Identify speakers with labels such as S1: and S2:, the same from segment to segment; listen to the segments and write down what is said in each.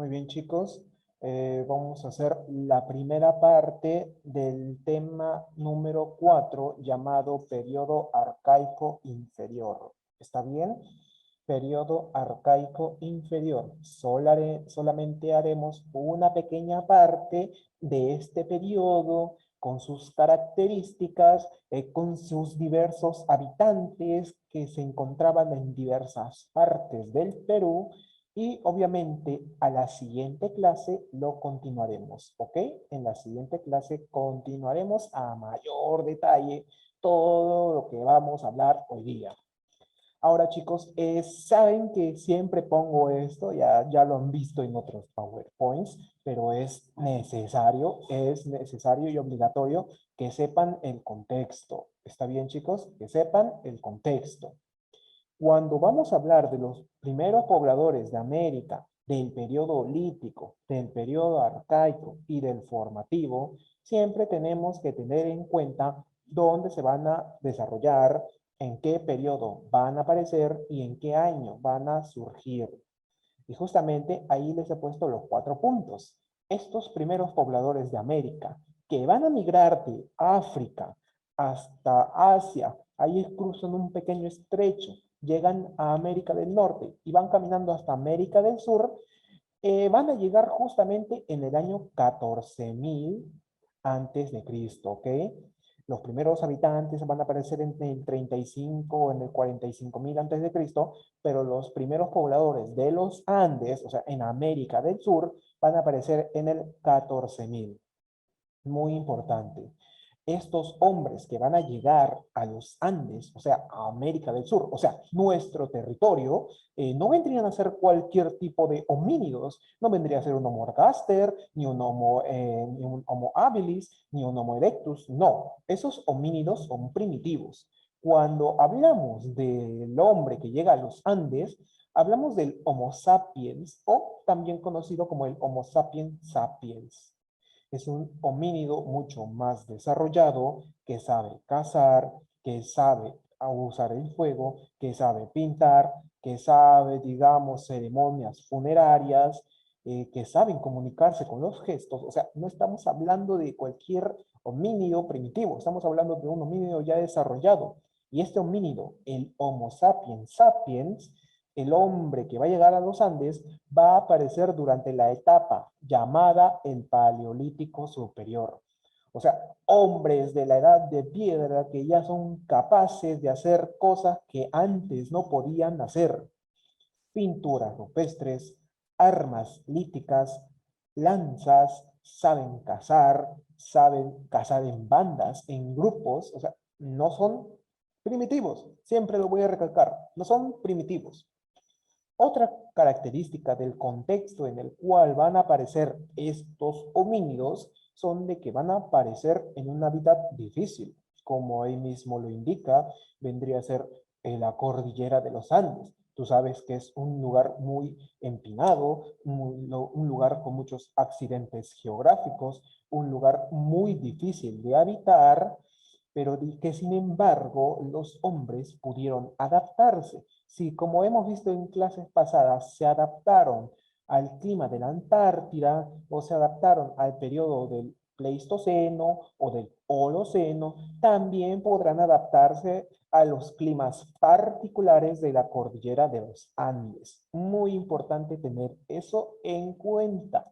S1: Muy bien, chicos. Vamos a hacer la primera parte del tema número 4 llamado periodo arcaico inferior. ¿Está bien? Periodo arcaico inferior. Solamente haremos una pequeña parte de este periodo con sus características, con sus diversos habitantes que se encontraban en diversas partes del Perú y obviamente a la siguiente clase lo continuaremos, ¿ok? En la siguiente clase continuaremos a mayor detalle todo lo que vamos a hablar hoy día. Ahora, chicos, saben que siempre pongo esto, ya lo han visto en otros PowerPoints, pero es necesario y obligatorio que sepan el contexto. ¿Está bien, chicos? Que sepan el contexto. Cuando vamos a hablar de los primeros pobladores de América, del periodo lítico, del periodo arcaico y del formativo, siempre tenemos que tener en cuenta dónde se van a desarrollar, en qué periodo van a aparecer y en qué año van a surgir. Y justamente ahí les he puesto los 4 puntos. Estos primeros pobladores de América que van a migrar de África hasta Asia, ahí cruzan un pequeño estrecho, llegan a América del Norte y van caminando hasta América del Sur, van a llegar justamente en el año 14.000 antes de Cristo, ¿ok? Los primeros habitantes van a aparecer en el 35 o en el 45.000 antes de Cristo, pero los primeros pobladores de los Andes, o sea, en América del Sur, van a aparecer en el 14.000. Muy importante. Estos hombres que van a llegar a los Andes, o sea, a América del Sur, o sea, nuestro territorio, no vendrían a ser cualquier tipo de homínidos, no vendría a ser un Homo ergaster, ni un Homo habilis, ni un Homo erectus, no, esos homínidos son primitivos. Cuando hablamos del hombre que llega a los Andes, hablamos del Homo sapiens o también conocido como el Homo sapiens sapiens. Es un homínido mucho más desarrollado que sabe cazar, que sabe usar el fuego, que sabe pintar, que sabe, digamos, ceremonias funerarias, que saben comunicarse con los gestos. O sea, no estamos hablando de cualquier homínido primitivo, estamos hablando de un homínido ya desarrollado. Y este homínido, el Homo sapiens sapiens, el hombre que va a llegar a los Andes, va a aparecer durante la etapa llamada el Paleolítico Superior. O sea, hombres de la edad de piedra que ya son capaces de hacer cosas que antes no podían hacer. Pinturas rupestres, armas líticas, lanzas, saben cazar en bandas, en grupos, o sea, no son primitivos, siempre lo voy a recalcar, no son primitivos. Otra característica del contexto en el cual van a aparecer estos homínidos son de que van a aparecer en un hábitat difícil, como ahí mismo lo indica, vendría a ser la cordillera de los Andes. Tú sabes que es un lugar muy empinado, un lugar con muchos accidentes geográficos, un lugar muy difícil de habitar, pero que sin embargo los hombres pudieron adaptarse. Si, como hemos visto en clases pasadas, se adaptaron al clima de la Antártida o se adaptaron al periodo del Pleistoceno o del Holoceno, también podrán adaptarse a los climas particulares de la cordillera de los Andes. Muy importante tener eso en cuenta.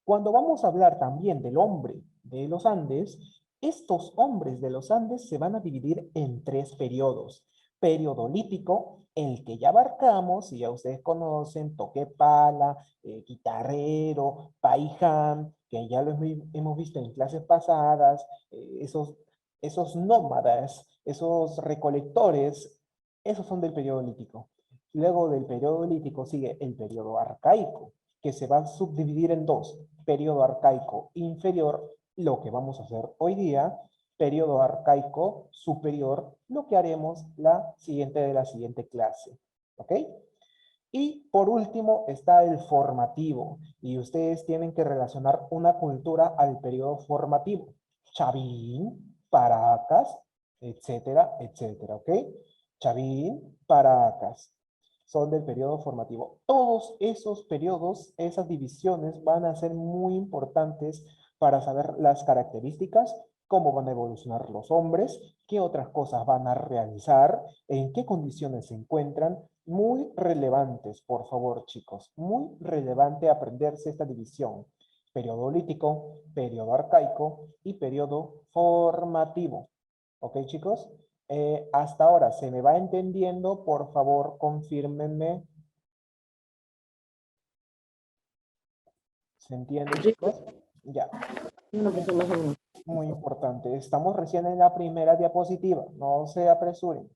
S1: Cuando vamos a hablar también del hombre de los Andes, estos hombres de los Andes se van a dividir en 3 periodos. Periodo lítico, el que ya abarcamos, y ya ustedes conocen, Toquepala, Guitarrero, Paiján, que ya lo hemos visto en clases pasadas, esos nómadas, esos recolectores, esos son del periodo lítico. Luego del periodo lítico sigue el periodo arcaico, que se va a subdividir en 2, periodo arcaico inferior, lo que vamos a hacer hoy día, periodo arcaico superior, lo que haremos la siguiente clase. ¿Ok? Y por último está el formativo, y ustedes tienen que relacionar una cultura al periodo formativo. Chavín, Paracas, etcétera, etcétera, ¿ok? Chavín, Paracas. son del periodo formativo. Todos esos periodos, esas divisiones van a ser muy importantes para saber las características, cómo van a evolucionar los hombres, qué otras cosas van a realizar, en qué condiciones se encuentran. Muy relevantes, por favor, chicos. Muy relevante aprenderse esta división. Periodo lítico, periodo arcaico y periodo formativo. ¿Ok, chicos? Hasta ahora, ¿se me va entendiendo? Por favor, confírmenme. ¿Se entiende,
S2: Sí,
S1: chicos? Ya,
S2: no, pues, más o menos.
S1: muy importante. Estamos recién en la primera diapositiva. No se apresuren.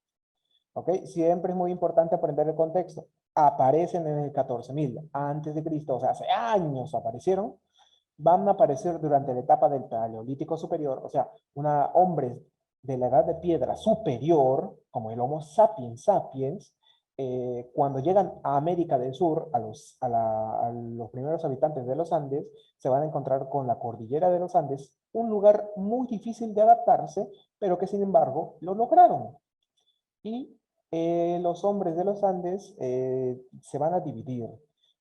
S1: ¿Ok? Siempre es muy importante aprender el contexto. Aparecen en el 14.000 antes de Cristo, o sea, hace años aparecieron. Van a aparecer durante la etapa del Paleolítico Superior, o sea, hombres de la edad de piedra superior, como el Homo sapiens sapiens, cuando llegan a América del Sur, a los primeros habitantes de los Andes, se van a encontrar con la cordillera de los Andes, un lugar muy difícil de adaptarse, pero que sin embargo lo lograron. Y los hombres de los Andes se van a dividir.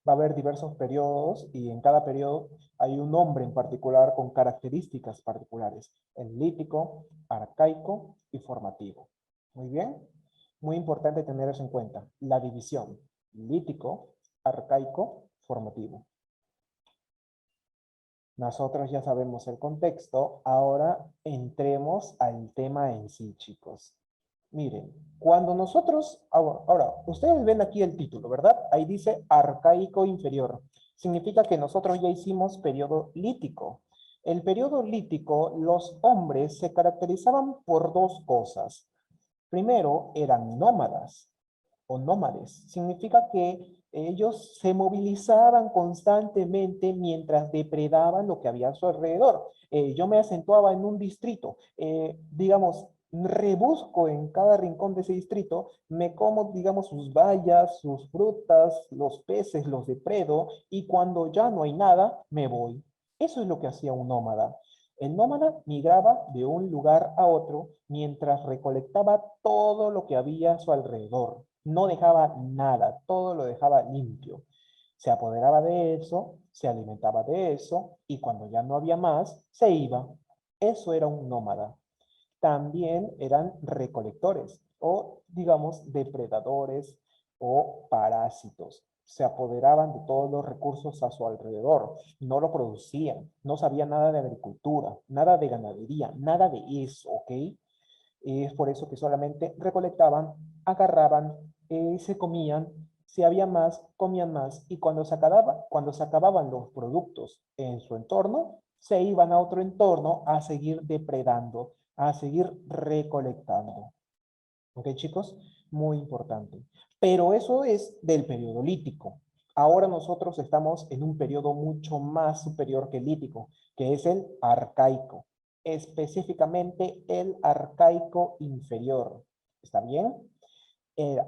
S1: Va a haber diversos periodos y en cada periodo hay un hombre en particular con características particulares. El lítico, arcaico y formativo. Muy bien. Muy importante tener eso en cuenta. La división. Lítico, arcaico, formativo. Nosotros ya sabemos el contexto. Ahora entremos al tema en sí, chicos. Miren, cuando nosotros, ahora, ustedes ven aquí el título, ¿verdad? Ahí dice arcaico inferior. Significa que nosotros ya hicimos periodo lítico. El periodo lítico, los hombres se caracterizaban por dos cosas. Primero, eran nómadas o nómades. Significa que ellos se movilizaban constantemente mientras depredaban lo que había a su alrededor. Yo me acentuaba en un distrito, digamos, rebusco en cada rincón de ese distrito, me como, digamos, sus bayas, sus frutas, los peces, los depredo, y cuando ya no hay nada, me voy. Eso es lo que hacía un nómada. El nómada migraba de un lugar a otro mientras recolectaba todo lo que había a su alrededor. No dejaba nada, todo lo dejaba limpio. Se apoderaba de eso, se alimentaba de eso y cuando ya no había más, se iba. Eso era un nómada. También eran recolectores o, digamos, depredadores o parásitos. Se apoderaban de todos los recursos a su alrededor, no lo producían, no sabían nada de agricultura, nada de ganadería, nada de eso, ¿ok? Es por eso que solamente recolectaban, agarraban, se comían, si había más, comían más, y cuando se acababan los productos en su entorno, se iban a otro entorno a seguir depredando, a seguir recolectando. ¿Ok, chicos? Muy importante. Pero eso es del periodo lítico. Ahora nosotros estamos en un periodo mucho más superior que el lítico, que es el arcaico. Específicamente el arcaico inferior. ¿Está bien?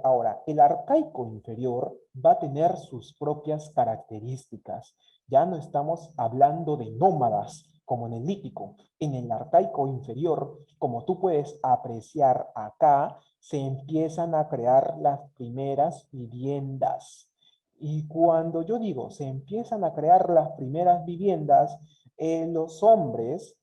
S1: Ahora, el arcaico inferior va a tener sus propias características. Ya no estamos hablando de nómadas como en el lítico. En el arcaico inferior, como tú puedes apreciar acá, se empiezan a crear las primeras viviendas. Y cuando yo digo se empiezan a crear las primeras viviendas, los hombres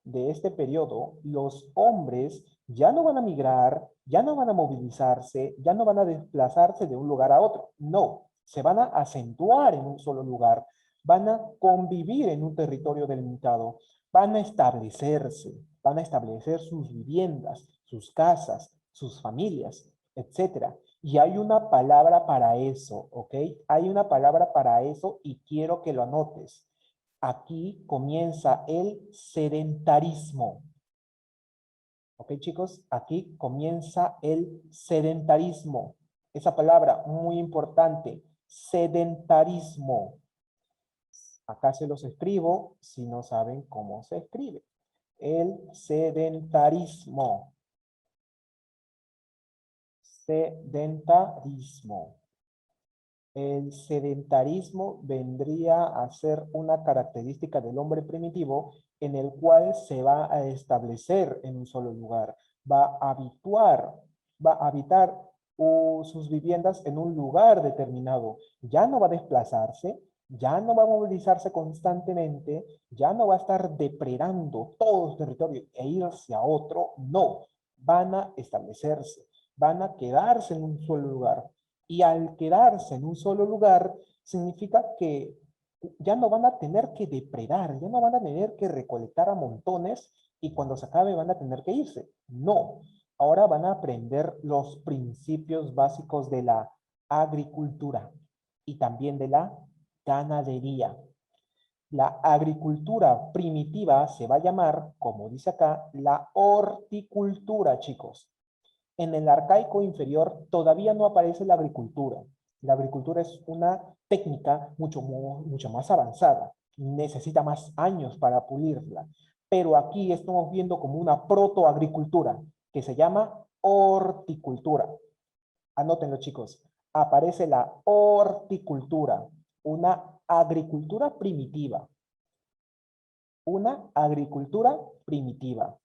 S1: de este periodo, los hombres ya no van a migrar, ya no van a movilizarse, ya no van a desplazarse de un lugar a otro. No, se van a acentuar en un solo lugar, van a convivir en un territorio delimitado, van a establecer sus viviendas, sus casas, sus familias, etcétera. Y hay una palabra para eso, ¿ok? Hay una palabra para eso y quiero que lo anotes. Aquí comienza el sedentarismo. ¿Ok, chicos? Aquí comienza el sedentarismo. Esa palabra muy importante, sedentarismo. Acá se los escribo si no saben cómo se escribe. El sedentarismo. Sedentarismo. El sedentarismo vendría a ser una característica del hombre primitivo en el cual se va a establecer en un solo lugar, va a habituar, va a habitar sus viviendas en un lugar determinado. Ya no va a desplazarse, ya no va a movilizarse constantemente, ya no va a estar depredando todo el territorio e irse a otro. No, van a establecerse, van a quedarse en un solo lugar. Y al quedarse en un solo lugar, significa que ya no van a tener que depredar, ya no van a tener que recolectar a montones y cuando se acabe van a tener que irse. No, ahora van a aprender los principios básicos de la agricultura y también de la ganadería. La agricultura primitiva se va a llamar, como dice acá, la horticultura, chicos. En el arcaico inferior todavía no aparece la agricultura. La agricultura es una técnica mucho más avanzada. Necesita más años para pulirla. Pero aquí estamos viendo como una protoagricultura que se llama horticultura. Anótenlo, chicos. Aparece la horticultura, una agricultura primitiva. Una agricultura primitiva.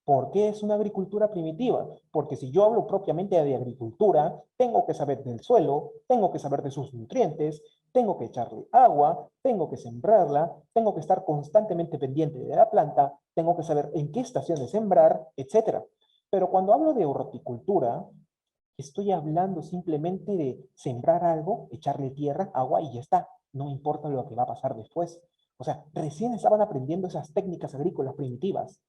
S1: ¿Por qué es una agricultura primitiva? Porque si yo hablo propiamente de agricultura, tengo que saber del suelo, tengo que saber de sus nutrientes, tengo que echarle agua, tengo que sembrarla, tengo que estar constantemente pendiente de la planta, tengo que saber en qué estación de sembrar, etc. Pero cuando hablo de horticultura, estoy hablando simplemente de sembrar algo, echarle tierra, agua y ya está. No importa lo que va a pasar después. O sea, recién estaban aprendiendo esas técnicas agrícolas primitivas.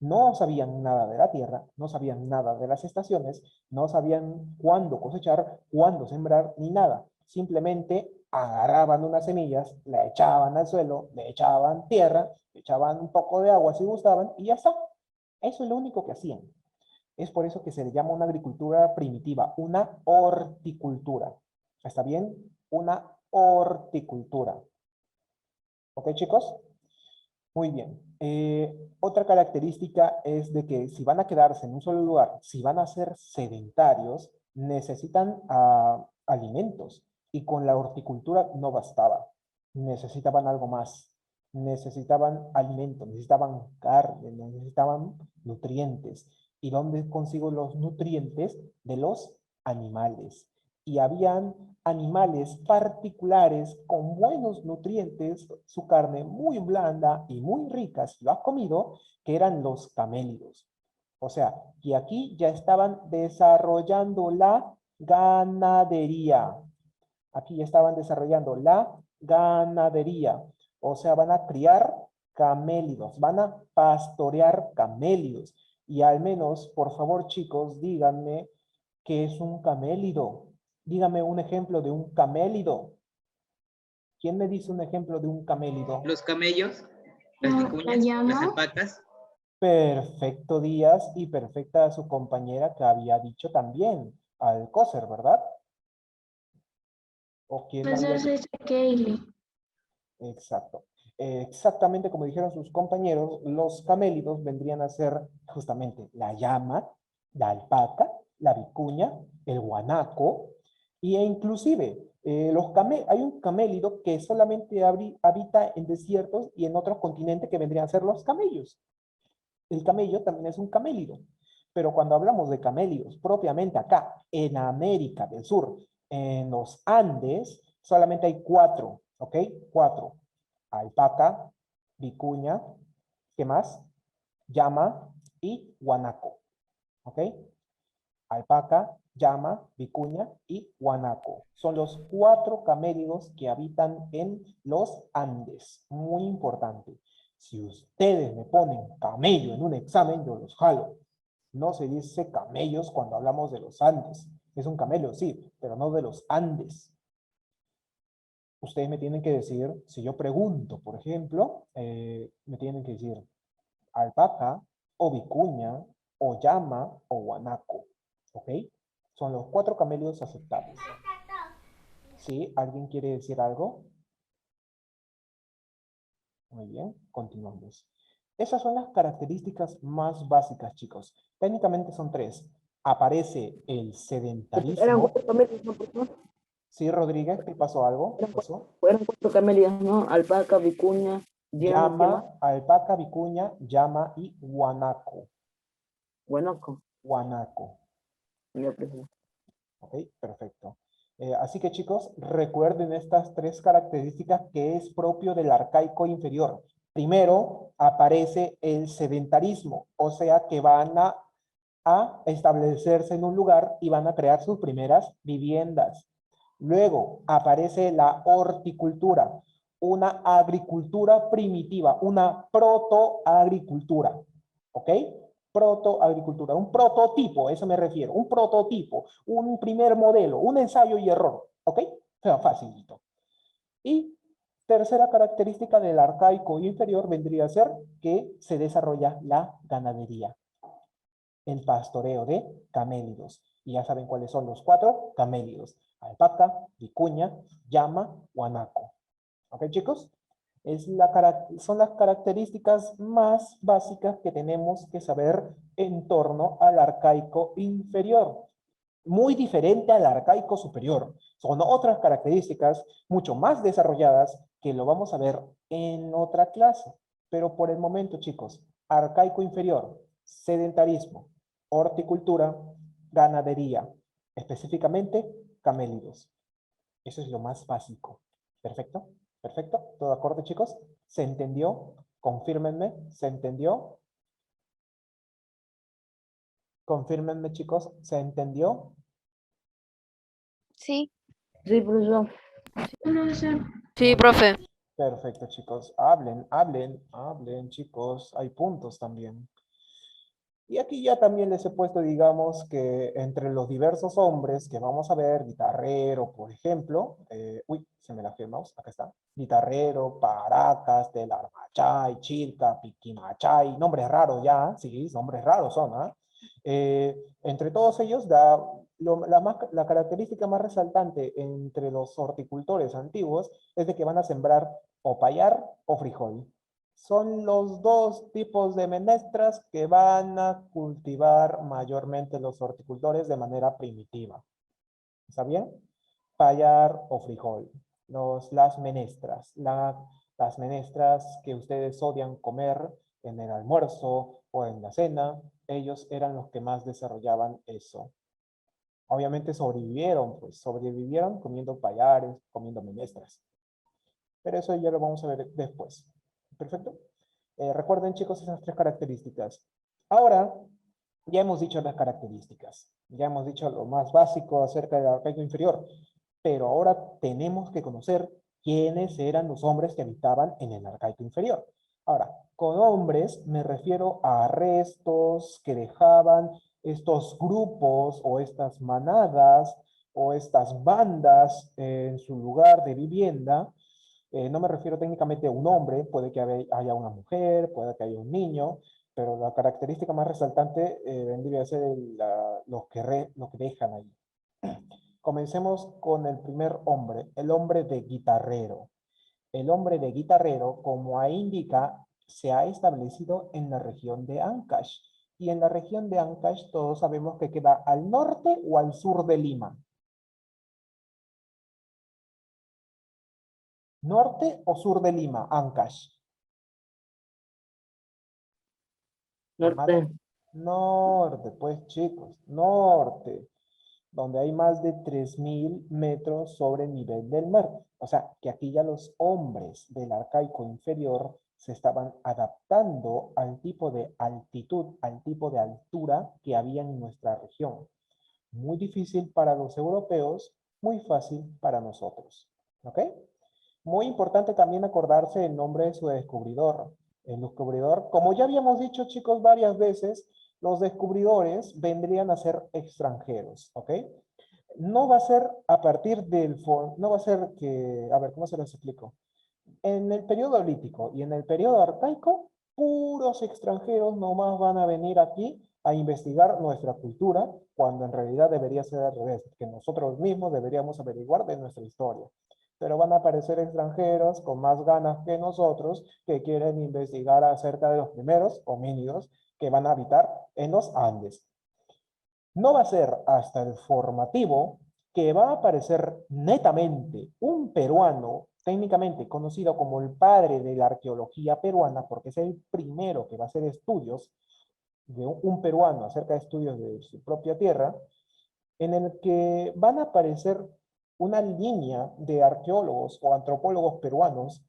S1: No sabían nada de la tierra, no sabían nada de las estaciones, no sabían cuándo cosechar, cuándo sembrar, ni nada. Simplemente agarraban unas semillas, la echaban al suelo, le echaban tierra, le echaban un poco de agua si gustaban y ya está. Eso es lo único que hacían. Es por eso que se le llama una agricultura primitiva, una horticultura. ¿Está bien? Una horticultura. ¿Ok, chicos? Muy bien. Otra característica es de que si van a quedarse en un solo lugar, si van a ser sedentarios, necesitan alimentos. Y con la horticultura no bastaba. Necesitaban algo más. Necesitaban alimentos, necesitaban carne, necesitaban nutrientes. ¿Y dónde consigo los nutrientes? De los animales. Y habían animales particulares con buenos nutrientes, su carne muy blanda y muy rica, si lo has comido, que eran los camélidos. O sea, que aquí ya estaban desarrollando la ganadería. Aquí ya estaban desarrollando la ganadería. O sea, van a criar camélidos, van a pastorear camélidos. Y al menos, por favor, chicos, díganme qué es un camélido. Dígame un ejemplo de un camélido. ¿Quién me dice un ejemplo de un camélido?
S3: Los camellos, las vicuñas, las alpacas.
S1: Perfecto, Díaz, y perfecta su compañera que había dicho también, Alcócer, ¿verdad? ¿O quién
S2: Pues
S1: había
S2: es
S1: dicho?
S2: Kaylee.
S1: Exacto. Exactamente como dijeron sus compañeros, los camélidos vendrían a ser justamente la llama, la alpaca, la vicuña, el guanaco, e inclusive hay un camélido que solamente habita en desiertos y en otros continentes que vendrían a ser los camellos. El camello también es un camélido, pero cuando hablamos de camélidos propiamente acá, en América del Sur, en los Andes, solamente hay cuatro, ¿ok? Cuatro. Alpaca, vicuña, ¿qué más? Llama y guanaco, ¿ok? Alpaca, llama, vicuña y guanaco. Son los cuatro camélidos que habitan en los Andes. Muy importante. Si ustedes me ponen camello en un examen, yo los jalo. No se dice camellos cuando hablamos de los Andes. Es un camello, sí, pero no de los Andes. Ustedes me tienen que decir, si yo pregunto, por ejemplo, me tienen que decir alpaca, o vicuña, o llama, o guanaco. ¿Ok? Son los cuatro camélidos aceptables. ¿Sí? ¿Alguien quiere decir algo? Muy bien, continuamos. Esas son las características más básicas, chicos. Técnicamente son tres. Aparece el
S2: Eran
S1: sedentarismo.
S2: cuatro camélidas, ¿no? ¿Por qué no?
S1: ¿Sí, Rodríguez? ¿Qué pasó algo? ¿Qué pasó?
S2: Eran cuatro camélidas, ¿no? Alpaca, vicuña, llama, ¿qué más?
S1: Llama, alpaca, vicuña, llama y guanaco.
S2: Guanaco.
S1: Guanaco.
S2: Ya, pues,
S1: ¿Ok? Perfecto. Así que chicos, recuerden estas tres características que es propio del arcaico inferior. Primero, aparece el sedentarismo, o sea que van a establecerse en un lugar y van a crear sus primeras viviendas. Luego aparece la horticultura, una agricultura primitiva, una protoagricultura, ¿ok? Protoagricultura, un prototipo, eso me refiero, un prototipo, un primer modelo, un ensayo y error, ¿ok? O sea, facilito. Y tercera característica del arcaico inferior vendría a ser que se desarrolla la ganadería, el pastoreo de camélidos. Y ya saben cuáles son los 4 camélidos: alpaca, vicuña, llama, guanaco. ¿Ok, chicos? Son las características más básicas que tenemos que saber en torno al arcaico inferior. Muy diferente al arcaico superior. Son otras características mucho más desarrolladas que lo vamos a ver en otra clase. Pero por el momento, chicos, arcaico inferior, sedentarismo, horticultura, ganadería, específicamente camélidos. Eso es lo más básico. ¿Perfecto? ¿Perfecto? ¿Todo acorde, chicos? ¿Se entendió? Confírmenme. ¿Se entendió? Confírmenme, chicos. ¿Se entendió?
S4: Sí.
S2: Sí, profesor.
S4: Sí, profe.
S1: Perfecto, chicos. Hablen, hablen, hablen, chicos. Hay puntos también. Y aquí ya también les he puesto, digamos, que entre los diversos hombres que vamos a ver, guitarrero, por ejemplo, uy, se me la fue el mouse, acá está, guitarrero, Paracas, Telarmachay, Chilca, Piquimachay, nombres raros ya, sí, nombres raros son, ¿ah? Entre todos ellos, la característica más resaltante entre los horticultores antiguos es de que van a sembrar o payar o frijol. Son los dos tipos de menestras que van a cultivar mayormente los horticultores de manera primitiva. ¿Está bien? Payar o frijol. Las menestras. Las menestras que ustedes odian comer en el almuerzo o en la cena, ellos eran los que más desarrollaban eso. Obviamente sobrevivieron, pues sobrevivieron comiendo payares, comiendo menestras. Pero eso ya lo vamos a ver después. ¿Perfecto? Recuerden, chicos, esas tres características. Ahora, ya hemos dicho las características. Ya hemos dicho lo más básico acerca del arcaico inferior. Pero ahora tenemos que conocer quiénes eran los hombres que habitaban en el arcaico inferior. Ahora, con hombres me refiero a restos que dejaban estos grupos o estas manadas o estas bandas en su lugar de vivienda. No me refiero técnicamente a un hombre, puede que haya una mujer, puede que haya un niño, pero la característica más resaltante vendría a ser lo que dejan ahí. Comencemos con el primer hombre, el hombre de guitarrero. El hombre de guitarrero, como ahí indica, se ha establecido en la región de Ancash. Y en la región de Ancash todos sabemos que queda al norte o al sur de Lima. ¿Norte o sur de Lima, Ancash?
S2: Norte.
S1: Norte, pues chicos, norte, donde hay más de 3000 metros sobre el nivel del mar. O sea, que aquí ya los hombres del arcaico inferior se estaban adaptando al tipo de altitud, al tipo de altura que había en nuestra región. Muy difícil para los europeos, muy fácil para nosotros. ¿Ok? Muy importante también acordarse el nombre de su descubridor. El descubridor, como ya habíamos dicho, chicos, varias veces, los descubridores vendrían a ser extranjeros, ¿ok? No va a ser a partir no va a ser que, a ver, ¿cómo se los explico? En el periodo lítico y en el periodo arcaico, puros extranjeros nomás van a venir aquí a investigar nuestra cultura, cuando en realidad debería ser al revés, que nosotros mismos deberíamos averiguar de nuestra historia. Pero van a aparecer extranjeros con más ganas que nosotros que quieren investigar acerca de los primeros homínidos que van a habitar en los Andes. No va a ser hasta el formativo que va a aparecer netamente un peruano, técnicamente conocido como el padre de la arqueología peruana, porque es el primero que va a hacer estudios de un peruano acerca de estudios de su propia tierra, en el que van a aparecer una línea de arqueólogos o antropólogos peruanos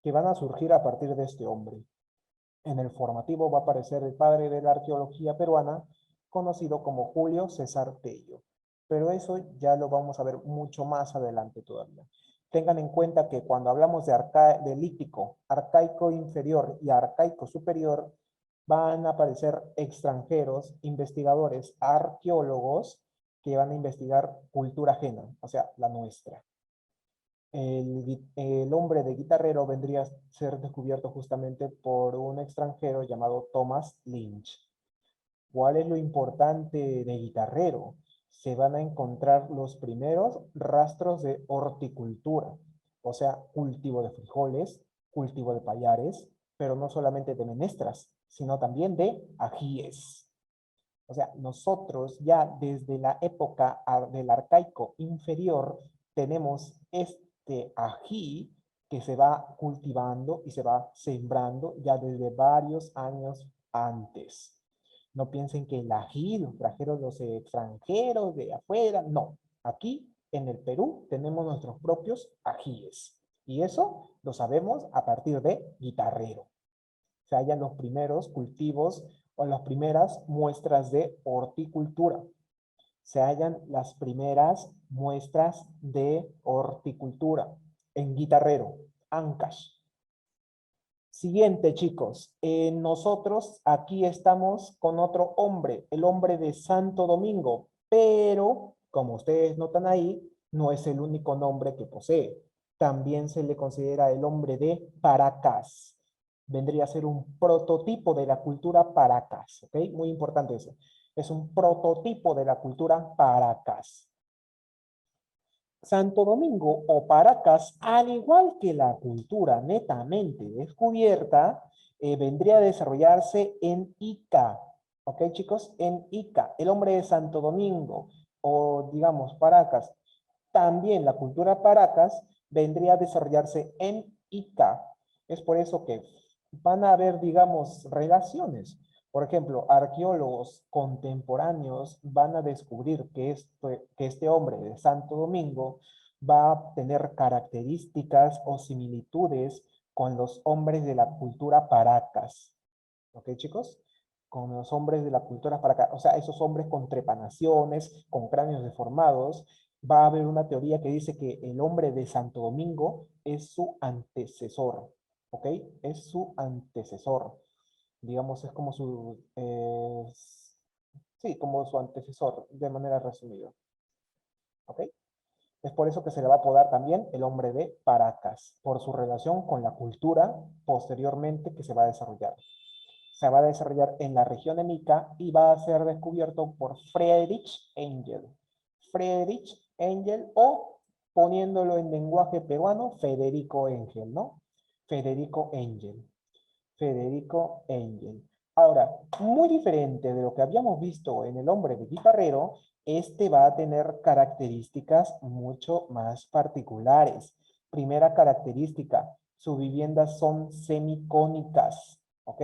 S1: que van a surgir a partir de este hombre. En el formativo va a aparecer el padre de la arqueología peruana, conocido como Julio César Tello. Pero eso ya lo vamos a ver mucho más adelante todavía. Tengan en cuenta que cuando hablamos de lítico, arcaico inferior y arcaico superior, van a aparecer extranjeros, investigadores, arqueólogos, que van a investigar cultura ajena, o sea, la nuestra. El hombre de guitarrero vendría a ser descubierto justamente por un extranjero llamado Thomas Lynch. ¿Cuál es lo importante de guitarrero? Se van a encontrar los primeros rastros de horticultura, o sea, cultivo de frijoles, cultivo de payares, pero no solamente de menestras, sino también de ajíes. O sea, nosotros ya desde la época del arcaico inferior tenemos este ají que se va cultivando y se va sembrando ya desde varios años antes. No piensen que el ají los trajeron los extranjeros de afuera. No, aquí en el Perú tenemos nuestros propios ajíes. Y eso lo sabemos a partir de guitarrero. Se hallan los primeros cultivos o las primeras muestras de horticultura. Se hallan las primeras muestras de horticultura en Guitarrero, Ancash. Siguiente, chicos. Nosotros aquí estamos con otro hombre, el hombre de Santo Domingo, pero, como ustedes notan ahí, no es el único nombre que posee. También se le considera el hombre de Paracas. Vendría a ser un prototipo de la cultura Paracas, ¿ok? Muy importante eso. Es un prototipo de la cultura Paracas. Santo Domingo o Paracas, al igual que la cultura netamente descubierta, vendría a desarrollarse en Ica. ¿Ok, chicos? En Ica. El hombre de Santo Domingo, o digamos Paracas, también la cultura Paracas vendría a desarrollarse en Ica. Es por eso que van a haber, digamos, relaciones. Por ejemplo, arqueólogos contemporáneos van a descubrir que este hombre de Santo Domingo va a tener características o similitudes con los hombres de la cultura Paracas. ¿Ok, chicos? Con los hombres de la cultura Paracas. O sea, esos hombres con trepanaciones, con cráneos deformados. Va a haber una teoría que dice que el hombre de Santo Domingo es su antecesor. ¿Ok? Es su antecesor. Digamos, es como sí, como su antecesor, de manera resumida. ¿Ok? Es por eso que se le va a apodar también el hombre de Paracas, por su relación con la cultura posteriormente que se va a desarrollar. Se va a desarrollar en la región de Ica y va a ser descubierto por Friedrich Engel. Friedrich Engel, o poniéndolo en lenguaje peruano, Federico Engel, ¿no? Federico Engel. Federico Engel. Ahora, muy diferente de lo que habíamos visto en el hombre de guitarrero, este va a tener características mucho más particulares. Primera característica, sus viviendas son semicónicas, ¿ok?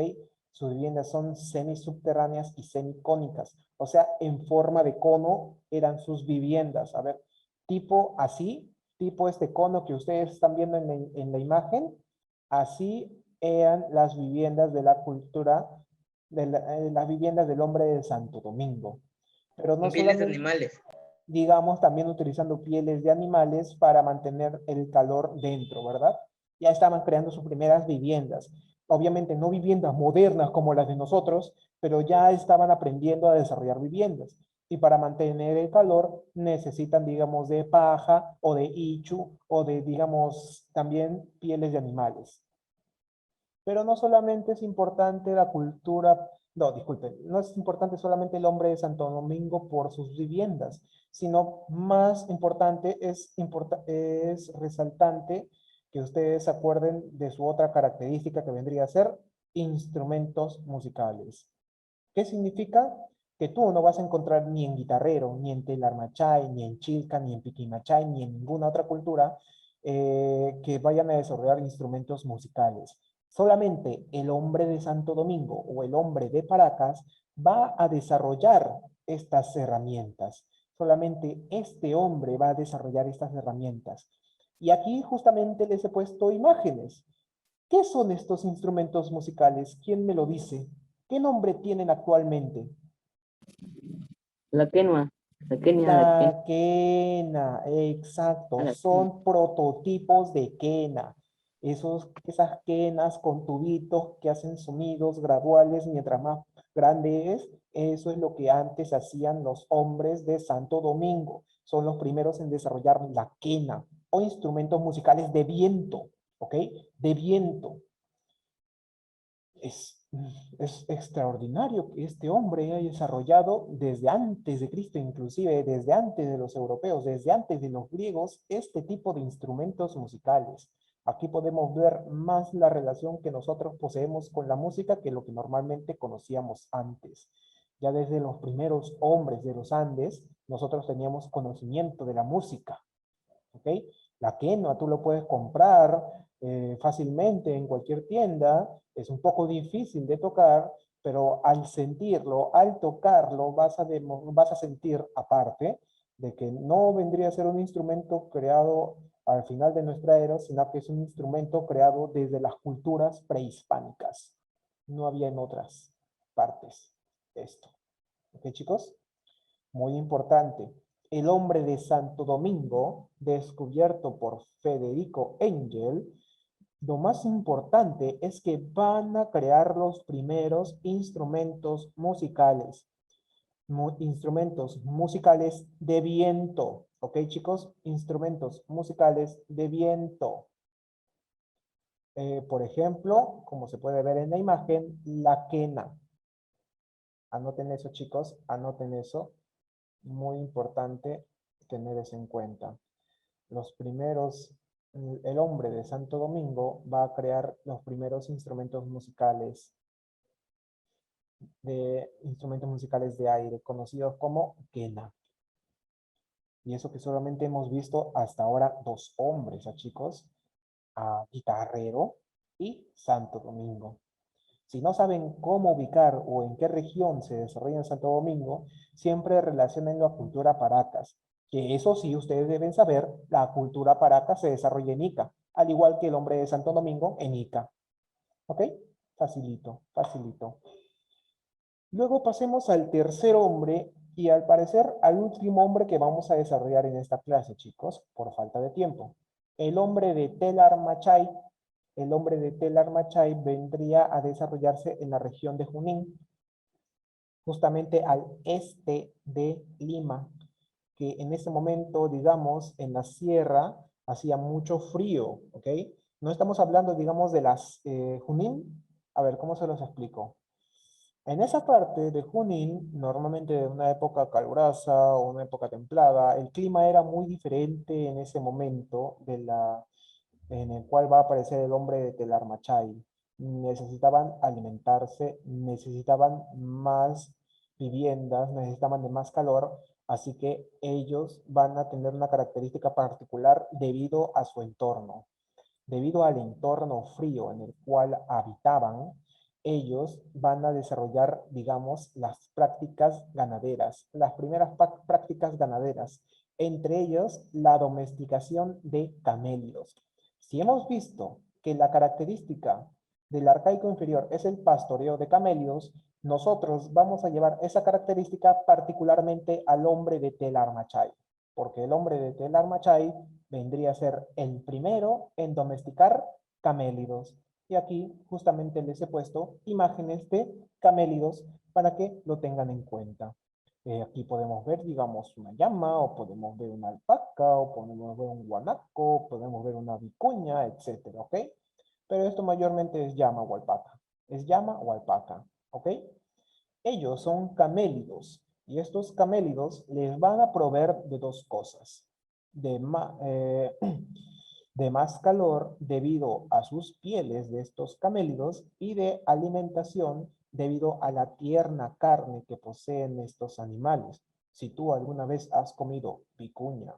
S1: Sus viviendas son semisubterráneas y semicónicas, o sea, en forma de cono eran sus viviendas. A ver, tipo así, tipo este cono que ustedes están viendo en la imagen, así eran las viviendas de la cultura, las viviendas del hombre de Santo Domingo. Pero no
S3: Con pieles de
S1: solamente,
S3: animales.
S1: digamos, también utilizando pieles de animales para mantener el calor dentro, ¿verdad? Ya estaban creando sus primeras viviendas. Obviamente no viviendas modernas como las de nosotros, pero ya estaban aprendiendo a desarrollar viviendas. Y para mantener el calor necesitan, digamos, de paja o de ichu o de, digamos, también pieles de animales. Pero no solamente es importante la cultura, no, disculpen, no es importante solamente el hombre de Santo Domingo por sus viviendas, sino más importante es resaltante que ustedes se acuerden de su otra característica que vendría a ser instrumentos musicales. ¿Qué significa? Que tú no vas a encontrar ni en guitarrero, ni en telarmachay, ni en chilca, ni en piquimachay, ni en ninguna otra cultura que vayan a desarrollar instrumentos musicales. Solamente el hombre de Santo Domingo o el hombre de Paracas va a desarrollar estas herramientas. Solamente este hombre va a desarrollar estas herramientas. Y aquí justamente les he puesto imágenes. ¿Qué son estos instrumentos musicales? ¿Quién me lo dice? ¿Qué nombre tienen actualmente?
S2: La quenua. La quenia,
S1: La quena, exacto.
S2: la quena.
S1: Son prototipos de quena. Esas quenas con tubitos que hacen sonidos graduales mientras más grande es. Eso es lo que antes hacían los hombres de Santo Domingo. Son los primeros en desarrollar la quena o instrumentos musicales de viento, ¿ok? De viento. Es extraordinario que este hombre haya desarrollado desde antes de Cristo, inclusive desde antes de los europeos, desde antes de los griegos, este tipo de instrumentos musicales. Aquí podemos ver más la relación que nosotros poseemos con la música que lo que normalmente conocíamos antes. Ya desde los primeros hombres de los Andes, nosotros teníamos conocimiento de la música. ¿Ok? La quinoa tú lo puedes comprar fácilmente en cualquier tienda, es un poco difícil de tocar, pero al sentirlo, al tocarlo, vas a sentir aparte de que no vendría a ser un instrumento creado al final de nuestra era, sino que es un instrumento creado desde las culturas prehispánicas. No había en otras partes esto. ¿Ok, chicos? Muy importante. El hombre de Santo Domingo, descubierto por Federico Engel, lo más importante es que van a crear los primeros instrumentos musicales. Instrumentos musicales de viento. ¿Ok, chicos? Instrumentos musicales de viento. Por ejemplo, como se puede ver en la imagen, la quena. Anoten eso, chicos. Anoten eso. Muy importante tener eso en cuenta. El hombre de Santo Domingo va a crear los primeros instrumentos musicales de aire, conocidos como quena. Y eso que solamente hemos visto hasta ahora dos hombres, chicos, a Guitarrero y Santo Domingo. Si no saben cómo ubicar o en qué región se desarrolla en Santo Domingo, siempre relacionen la cultura Paracas. Que eso sí, ustedes deben saber, la cultura Paracas se desarrolla en Ica, al igual que el hombre de Santo Domingo en Ica. ¿Ok? Facilito, facilito. Luego pasemos al tercer hombre y al parecer al último hombre que vamos a desarrollar en esta clase, chicos, por falta de tiempo. El hombre de Telar Machay. El hombre de Telar Machay vendría a desarrollarse en la región de Junín, justamente al este de Lima, que en ese momento, digamos, en la sierra hacía mucho frío, ¿ok? No estamos hablando, digamos, de las Junín. A ver, ¿cómo se los explico? En esa parte de Junín, normalmente de una época calurosa o una época templada, el clima era muy diferente en ese momento en el cual va a aparecer el hombre de Telar Machay. Necesitaban alimentarse, necesitaban más viviendas, necesitaban de más calor, así que ellos van a tener una característica particular debido a su entorno. Debido al entorno frío en el cual habitaban, ellos van a desarrollar, digamos, las prácticas ganaderas, las primeras prácticas ganaderas, entre ellos la domesticación de camélidos. Si hemos visto que la característica del arcaico inferior es el pastoreo de camélidos, nosotros vamos a llevar esa característica particularmente al hombre de Telar Machay, porque el hombre de Telar Machay vendría a ser el primero en domesticar camélidos. Y aquí justamente les he puesto imágenes de camélidos para que lo tengan en cuenta. Aquí podemos ver, digamos, una llama, o podemos ver una alpaca, o podemos ver un guanaco, podemos ver una vicuña, etcétera, ¿ok? Pero esto mayormente es llama o alpaca. Es llama o alpaca, ¿ok? Ellos son camélidos, y estos camélidos les van a proveer de dos cosas. De más calor debido a sus pieles de estos camélidos y de alimentación debido a la tierna carne que poseen estos animales. Si tú alguna vez has comido vicuña,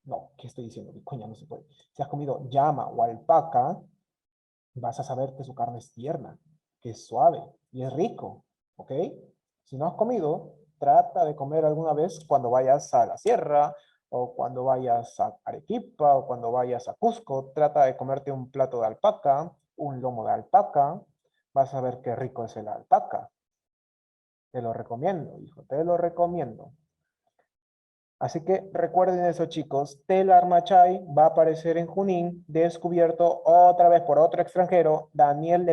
S1: no, ¿qué estoy diciendo? Vicuña no se puede. Si has comido llama o alpaca, vas a saber que su carne es tierna, que es suave y es rico, ¿ok? Si no has comido, Trata de comer alguna vez cuando vayas a la sierra, o cuando vayas a Arequipa, o cuando vayas a Cusco. Trata de comerte un plato de alpaca, un lomo de alpaca. Vas a ver qué rico es el alpaca. Te lo recomiendo, hijo, te lo recomiendo. Así que recuerden eso, chicos. Tel Armachay va a aparecer en Junín, descubierto otra vez por otro extranjero, Daniel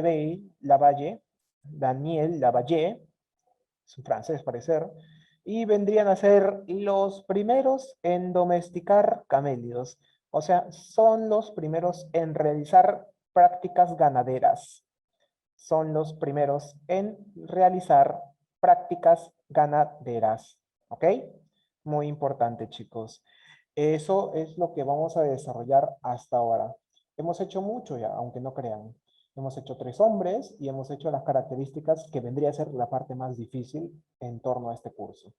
S1: Lavalle. Daniel Lavalle, es un francés parecer, y vendrían a ser los primeros en domesticar camélidos. O sea, son los primeros en realizar prácticas ganaderas. Son los primeros en realizar prácticas ganaderas. ¿Ok? Muy importante, chicos. Eso es lo que vamos a desarrollar hasta ahora. Hemos hecho mucho ya, aunque no crean. Hemos hecho 3 hombres y hemos hecho las características que vendría a ser la parte más difícil en torno a este curso.